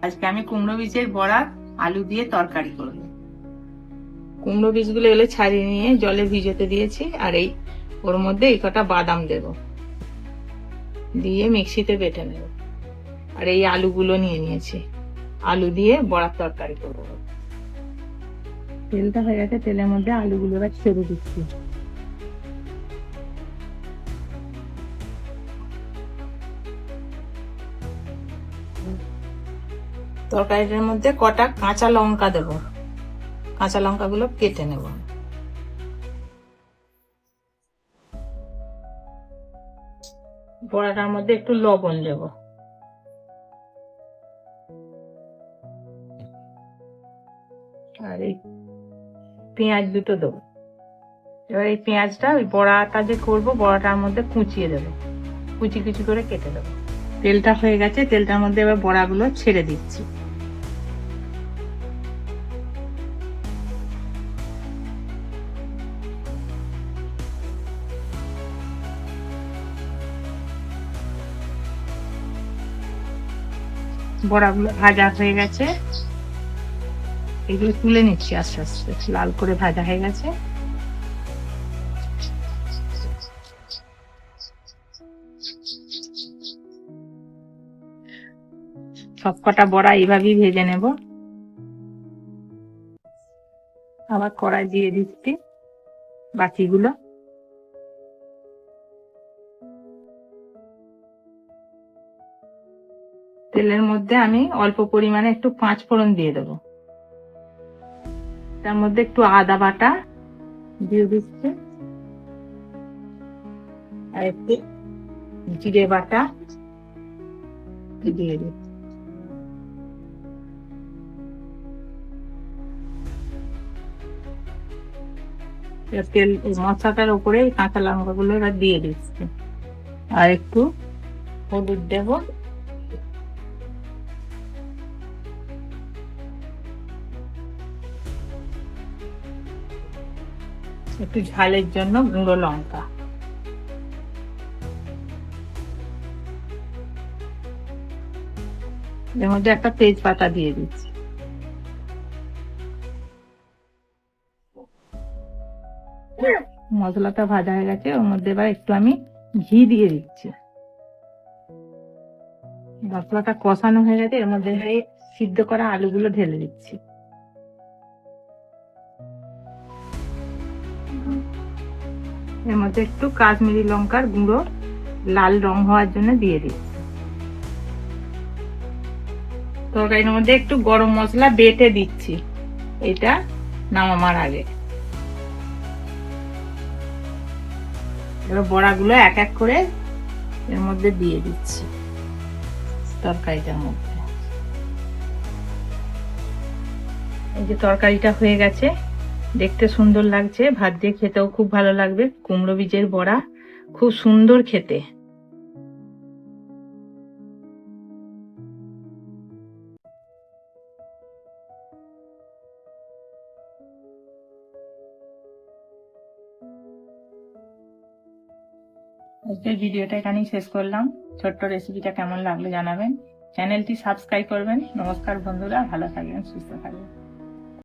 আজকে আমি কুমড়ো বীজের বড়া আলু দিয়ে তরকারি করব। কুমড়ো বীজগুলো এগুলো ছাড়িয়ে নিয়ে জলে ভিজাতে দিয়েছি, আর এই ওর মধ্যে এই কটা বাদাম দেব, দিয়ে মিক্সিতে বেটে নেব। আর এই আলুগুলো নিয়ে নিয়েছি, আলু দিয়ে বড়ার তরকারি করব। তেলটা হয়ে গেছে, তেলের মধ্যে আলুগুলো এবার ছেড়ে দিচ্ছি। তরকারিটার মধ্যে কটা কাঁচা লঙ্কা দেব, কাঁচা লঙ্কাগুলো কেটে নেব। বড়াটার মধ্যে একটু লবণ দেব, আর এই পেঁয়াজ দুটো দেবো। এবার এই পেঁয়াজটা ওই বড়াটা যে করবো বড়াটার মধ্যে কুচিয়ে দেবো, কুচি কুচি করে কেটে দেবো। তেলটা হয়ে গেছে, তেলটার মধ্যে এবার বড়াগুলো ছেড়ে দিচ্ছি। বড়াগুলো ভাজা হয়ে গেছে, এগুলো তুলে নিচ্ছি আস্তে আস্তে। লাল করে ভাজা হয়ে গেছে। সবকটা বড়া এইভাবেই ভেজে নেব। আবার কড়াই দিয়ে দিচ্ছি বাকিগুলো। তেলের মধ্যে আমি অল্প পরিমাণে একটু পাঁচ ফোড়ন দিয়ে দেবো, তার মধ্যে একটু আদা বাটা দিয়ে দিচ্ছি, আর একটু জিরে বাটা দিয়ে দিচ্ছি। তেল মশলাটার উপরে কাঁচা লঙ্কা গুলো এবার দিয়ে দিচ্ছি, আর একটু হলুদ দেব, একটু ঝালের জন্য গুঁড়ো লঙ্কা, এর মধ্যে একটা তেজপাতা দিয়ে দিচ্ছি। মশলাটা ভাজা হয়ে গেছে, ওর মধ্যে এবার একটু আমি ঘি দিয়ে দিচ্ছি। মশলাটা কষানো হয়ে গেছে, এর মধ্যে সিদ্ধ করা আলুগুলো ঢেলে দিচ্ছি। এর মধ্যে একটু কাশ্মীরি লঙ্কার গুঁড়ো লাল রং হওয়ার জন্য দিয়ে দিচ্ছি। তরকারির মধ্যে একটু গরম মশলা বেটে দিচ্ছি, এটা নামানোর আগে। এবার বড়াগুলো এক এক করে এর মধ্যে দিয়ে দিচ্ছি তরকারিটার মধ্যে। এই যে তরকারিটা হয়ে গেছে, দেখতে সুন্দর লাগছে, ভাত দিয়ে খেতেও খুব ভালো লাগবে। কুমড়ো বীজের বড়া খুব সুন্দর খেতে। আজকের ভিডিওটা এখানেই শেষ করলাম। ছোট্ট রেসিপিটা কেমন লাগলো জানাবেন, চ্যানেলটি সাবস্ক্রাইব করবেন। নমস্কার বন্ধুরা, ভালো থাকবেন, সুস্থ থাকবেন।